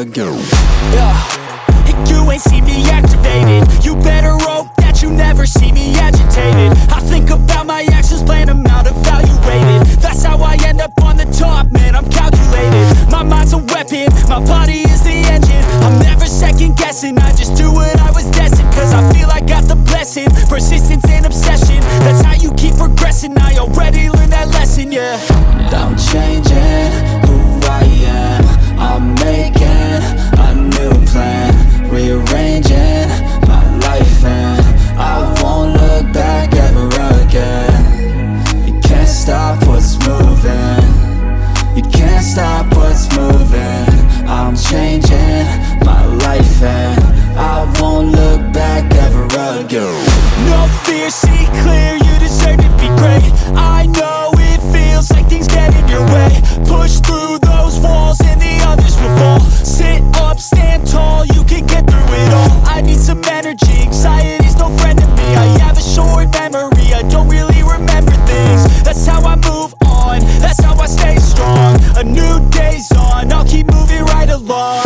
again. And you ain't see me activated. You better hope that you never see me agitated. I think about my actions, plan them out, evaluated. That's how I end up on the top, man, I'm calculated. My mind's a weapon, my body is the engine. I'm never second guessing, I just do what I was destined. Cause I feel I got the blessing, persistence and obsession. That's how you keep progressing, I already learned that lesson, yeah. I'm changing who I am. I'm making a new plan, rearranging my life, and I won't look back ever again. You can't stop what's moving, you can't stop what's moving. I'm changing my life and I won't look back ever again. No fear, see clear, you deserve to be great. I know it feels like things get in your way. Push through those walls and the others will fall. Sit up, stand tall, you can get through it all. I need some energy, anxiety's no friend to me. I have a short memory, I don't really remember things. That's how I move on, that's how I stay strong. A new day's on, I'll keep moving right along.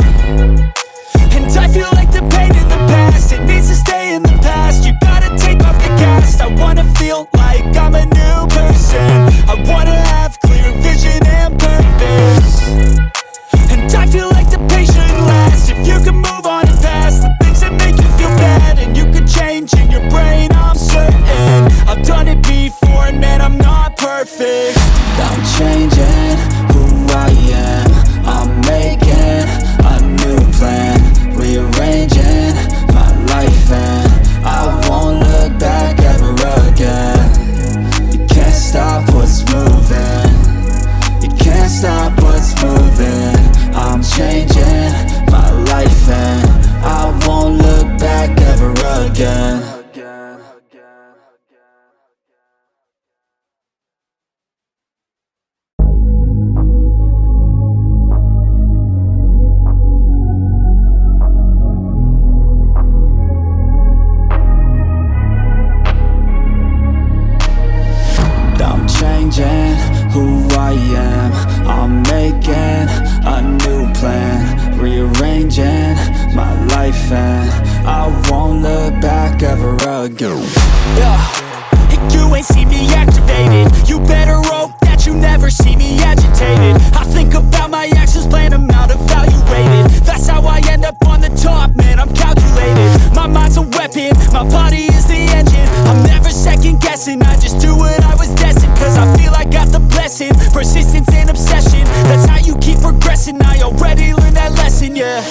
And I feel like the pain in the past, it needs to stay in the past. You gotta take off the cast. I wanna feel like I'm a new person. I wanna have clear vision and purpose. And I feel like the pain shouldn't last. If you can move on and past the things that make you feel bad, and you can change in your brain, I'm certain. I've done it before and man, I'm not perfect. I'm changing who I am. I'm making a new plan, rearranging my life, and I won't look back ever again. You can't stop what's moving, you can't stop what's moving. I'm changing my life and I won't look back ever again. I'm changing who I am. I'm making a new plan, rearranging my life, and I won't look back ever again. And you ain't see me activated. You better hope that you never see me agitated. I think about my actions, plan them out, evaluated. That's how I end up on the top, man, I'm calculated. My mind's a weapon, my body is the engine. I'm never second guessing, I just do what I was destined. Cause I feel I got the blessing, persistence and obsession. That's how you keep progressing, I already learned that lesson, yeah.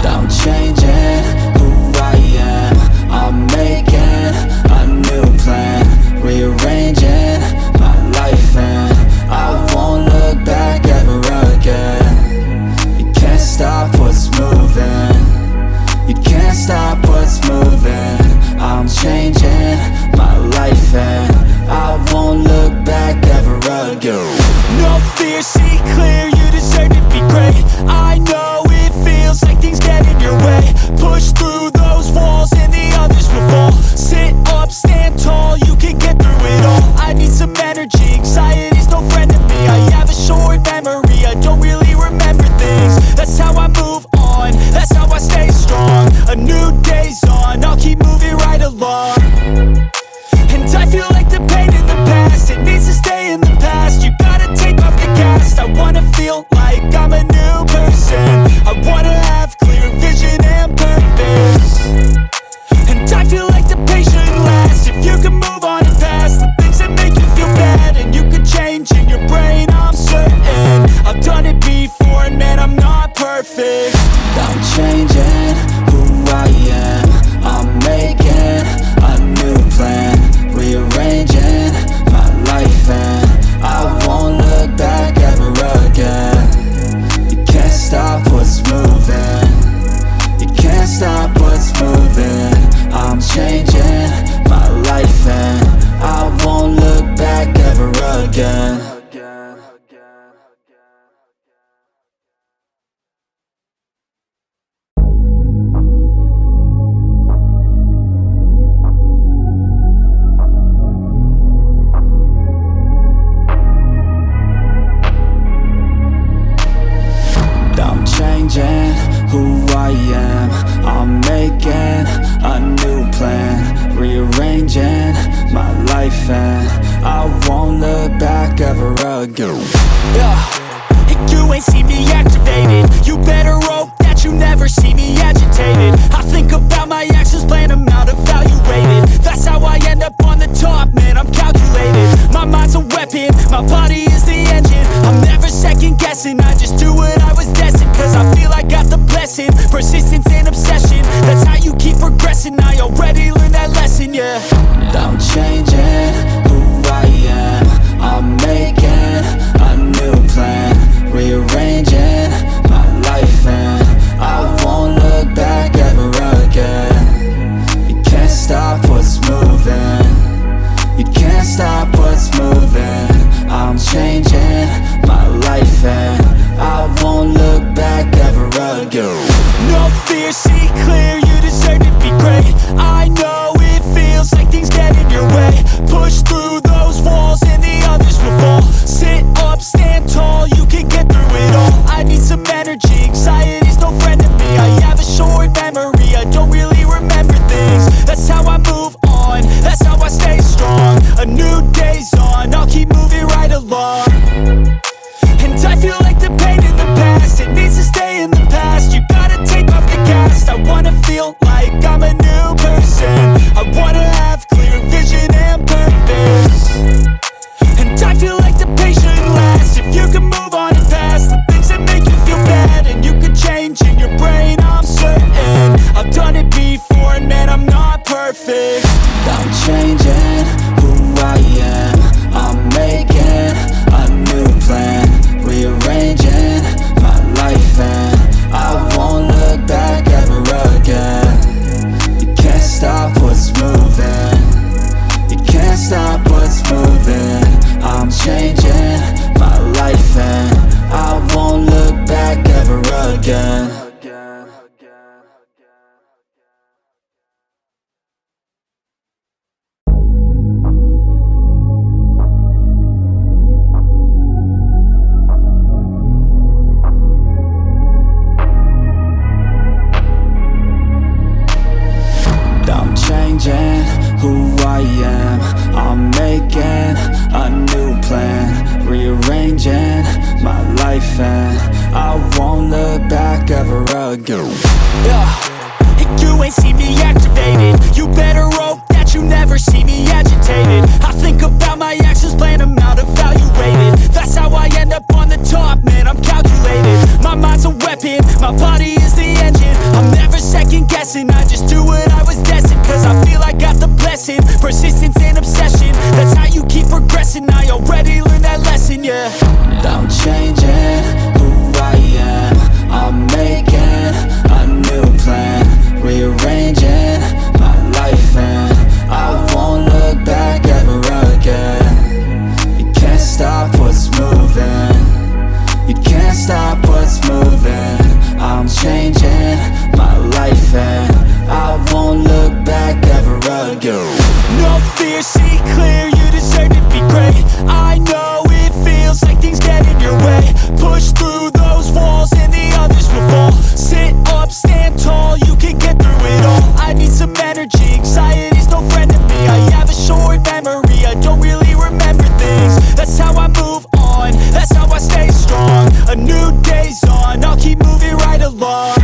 I'm changing who I am. I'm making a new plan, rearranging my life, and I won't look back ever again. You can't stop what's moving, you can't stop what's moving. I'm changing my life and I won't look back ever again. No fear, see clear, you deserve to be great. I know it feels like things get in your way. Push through those walls and the others will fall. Sit up, stand tall, you can get through it all. I need some energy, anxiety's no friend to me. I have a short memory, I don't really remember things. That's how I move on, that's how I stay strong. A new day's on, I'll keep moving right along. And I feel like the pain in the past, it needs to stay in the past. You gotta take off the cast. I wanna feel like I'm a new person. I wanna have clear vision and purpose. And I feel like the pain shouldn't last. If you can move on and past the things that make you feel bad, and you can change in your brain, I'm certain. I've done it before and man, I'm not perfect. I'm changing who I am. I'm making a new plan, rearranging my life, and I won't look back ever again. You can't stop what's moving, you can't stop what's moving. I'm changing my life and I won't look back ever again. I'm making a new plan, rearranging my life, and I won't look back ever again. And you ain't see me activated. You better hope that you never see me agitated. I think about my actions, plan them out, evaluated. That's how I end up on the top, man, I'm calculated. My mind's a weapon, my body is the engine. I'm never second guessing, I just do what I was destined. Cause I feel I got the blessing, persistence and obsession. That's how you keep progressing, I already learned that lesson, yeah. I'm changing who I am, I'm making a new plan, rearranging my life, and I won't look back ever again. You can't stop what's moving, you can't stop what's moving. I'm changing my life, and I won't look back ever again. No fear, see clear, you deserve to be great. I know it feels like things get in your way. Push through those walls and the others will fall. Sit up, stand tall, you can get through it all. I need some energy, anxiety's no friend to me. I have a short memory, I don't really remember things. That's how I move on, that's how I stay strong. A new day's on, I'll keep moving right along. And I feel like the pain in the past, it needs to stay in the past. You gotta take off the cast. I wanna feel like I'm a new person. I wanna have clear vision and purpose. And I feel like the pain shouldn't last. If you can move on and past the things that make you feel bad, and you can change in your brain, I'm certain. I've done it before and man, I'm not perfect. I'm changing who I am, I'm making a new plan, rearranging my life, and I won't look back ever again. You can't stop what's moving, you can't stop what's moving. I'm changing my life, and I won't look back ever again. I'm changing who I am, I'm making a new plan, rearranging my life, and I won't look back ever again. And you ain't see me activated. You better hope that you never see me agitated. I think about my actions, plan them out, evaluated. That's how I end up on the top, man, I'm calculated. My mind's a weapon, my body is the engine. I'm never second guessing, I just do what I was destined. Cause I feel I got the blessing, persistence and obsession. That's how you keep progressing, I already learned that lesson, yeah. I'm changing who I am, I'm making a new plan, rearranging my life, and I won't look back ever again. You can't stop what's moving, you can't stop what's moving. I'm changing my life, and I won't look back ever again. No fear, see clear, you deserve to be great. I know it feels like things get in your way. Push through those walls and the others will fall. Sit up, stand tall, you can get through it all. I need some energy, anxiety's no friend to me. I have a short memory, I don't really remember things. That's how I move on, that's how I stay strong. A new day's on, I'll keep moving right along.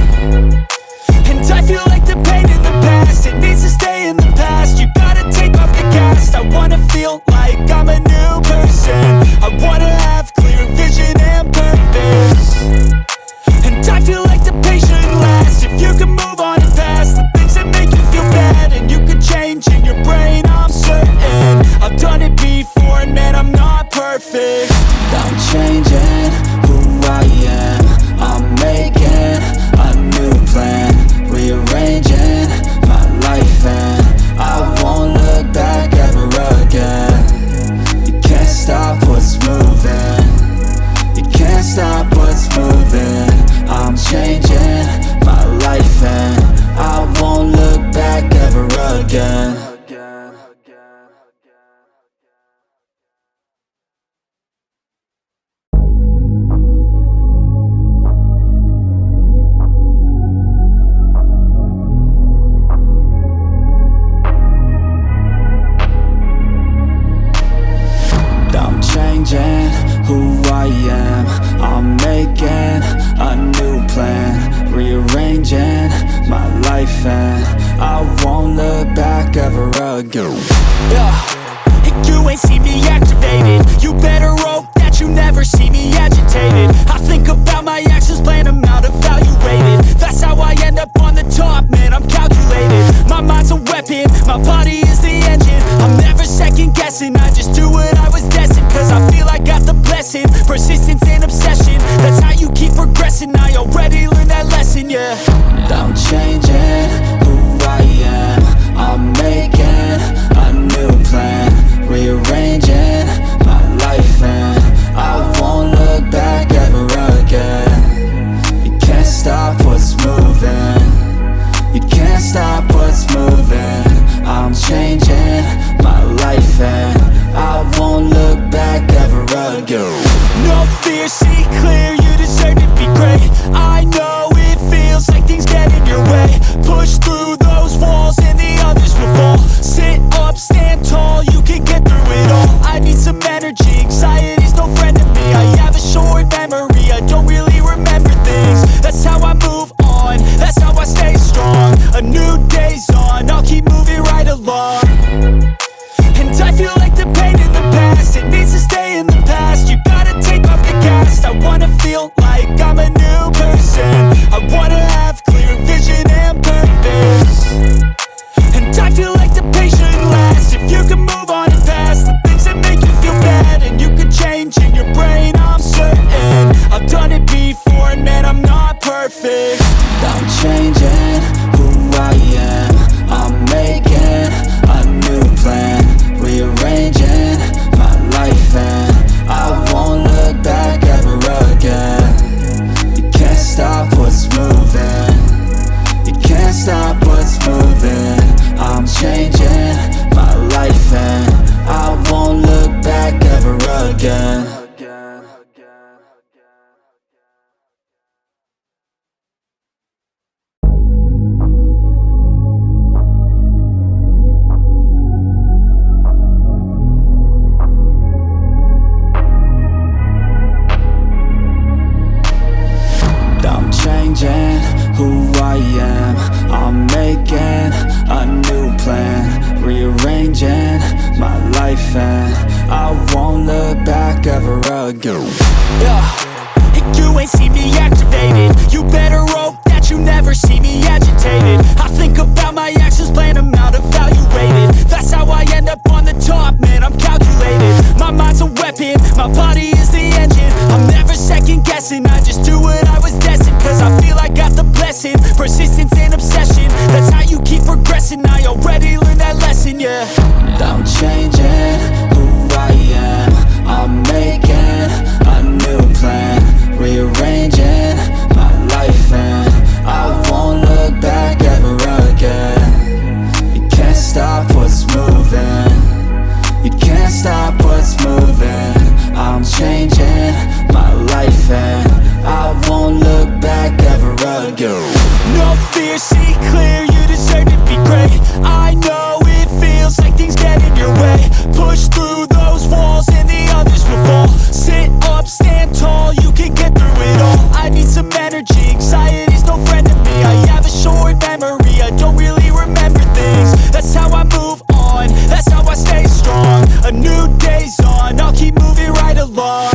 And I feel like the pain in the past, it needs to stay in the past. You gotta take off the cast. I wanna feel like I'm a new person. I wanna have clear vision and purpose. And I feel like the pain shouldn't last. If you can move on and past the things that make you feel bad, and you can change in your brain, I'm certain. I've done it before and man, I'm not perfect. I'm changing who I am, I'm making a new plan, rearranging my life, and I won't look back ever again. You can't stop what's moving, ago. And you ain't see me activated. You better hope that you never see me agitated. I think about my actions, plan them out, evaluated. That's how I end up on the top, man, I'm calculated. My mind's a weapon, my body is the engine. I'm never second guessing, I just do what I was destined. Cause I feel I got the blessing, persistence and obsession. That's how you keep progressing, I already learned that lesson, yeah. I'm changing who I am. I'm making a new plan, rearranging my life, and I won't look back ever again. You can't stop what's moving, you can't stop what's moving. I'm changing my life and I won't look back ever again. No fear, see clear, you deserve to be great. I know it feels like things get in your way. Push through those walls and the others will fall. Sit up, stand tall, you can get through it all. I need some energy, anxiety's no friend to me. I have a short memory, I don't really remember things. That's how I move on, that's how I stay strong. A new day's on, I'll keep moving right along. And I feel like the pain in the past, it needs to stay in the past. You gotta take off the cast. I wanna feel like I'm a new person. I wanna have clear vision and purpose. And I feel like the pain shouldn't last. If you can move on and past the things that make you feel bad, and you can change in your brain, I'm certain. I've done it before and man, I'm not perfect. I'm changing who I am. I'm making a new plan, rearranging my life, and I won't look back ever again. You can't stop what's moving, you can't stop what's moving. I'm changing my life and I won't look back ever again. I'm changing who I am. I'm making a new plan, rearranging my life, and I won't look back ever again. And you ain't see me activated. You better hope that you never see me agitated. I think about my actions, plan them out, evaluated. That's how I end up on the top, man, I'm calculated. My mind's a weapon, my body is the engine. I'm never second guessing, I just do what I was destined. Cause I feel I got the blessing, persistence and obsession. That's how you keep progressing, I already learned that lesson, yeah. I'm changing who I am. I'm making a new plan, rearranging my life, and I won't look back ever again. You can't stop what's moving, you can't stop what's moving. I'm changing my life and I won't look back ever again. No fear, see clear, you deserve to be great. I know it feels like things get in your way. Push through those walls and the others will fall. Sit up, stand tall, you can get through it all. I need some energy, anxiety's no friend to me. I have a short memory, I don't really remember things. That's how I move on, that's how I stay strong. A new day's on, I'll keep moving right along.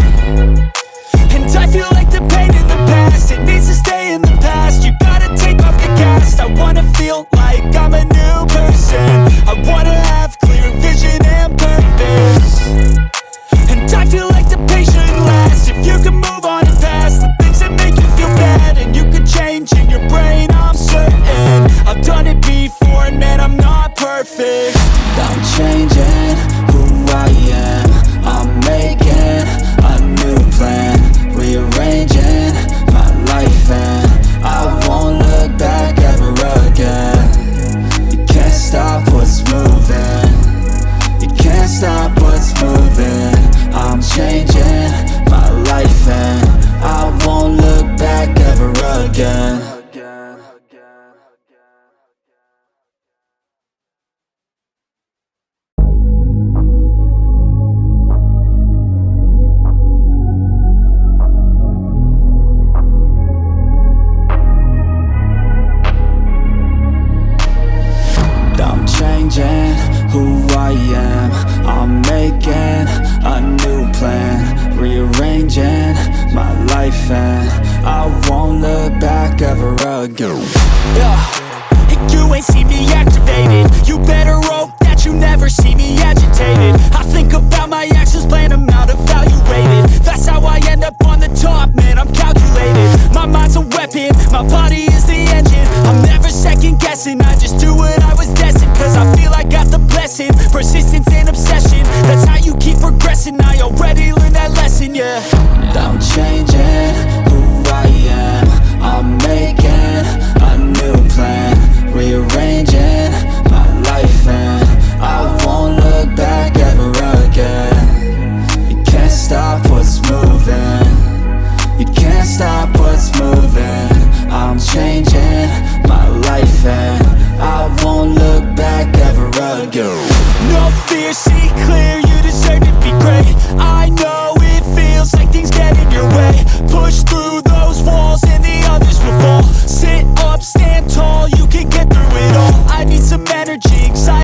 And I feel like the pain in the past, it needs to stay in the past. You gotta take off the cast. I wanna feel like I'm a new person. I wanna have clear vision and purpose. And I feel like the pain shouldn't last. If you can move on and past the things that make you feel bad, and you can change in your brain, I'm certain. I've done it before and man, I'm not perfect. I'm changing who I am. I'm making a new plan, rearranging my life, and I won't look back ever again. You can't stop what's moving, you can't stop what's moving. I'm changing my life and I won't look back ever again. who I am. I'm making a new plan, rearranging my life, and I won't look back ever again. And you ain't see me activated. You better hope that you never see me agitated. I think about my actions, plan them out, evaluated. That's how I end up on the top, man, I'm calculated. My mind's a weapon, my body is the engine. I'm never second guessing, I just do what I was destined. Cause I feel I got the blessing, persistence and obsession. That's how you keep progressing, I already learned that lesson, yeah. I'm changing who I am. I'm making a new plan, rearranging my life, and I won't look back ever again. You can't stop what's moving, you can't stop what's moving. I'm changing my life, and I won't look back ever again. No fear, see clear, you deserve to be great. I know it feels like things get in your way. Push through those walls and the others will fall. Sit up, stand tall, you can get through it all. I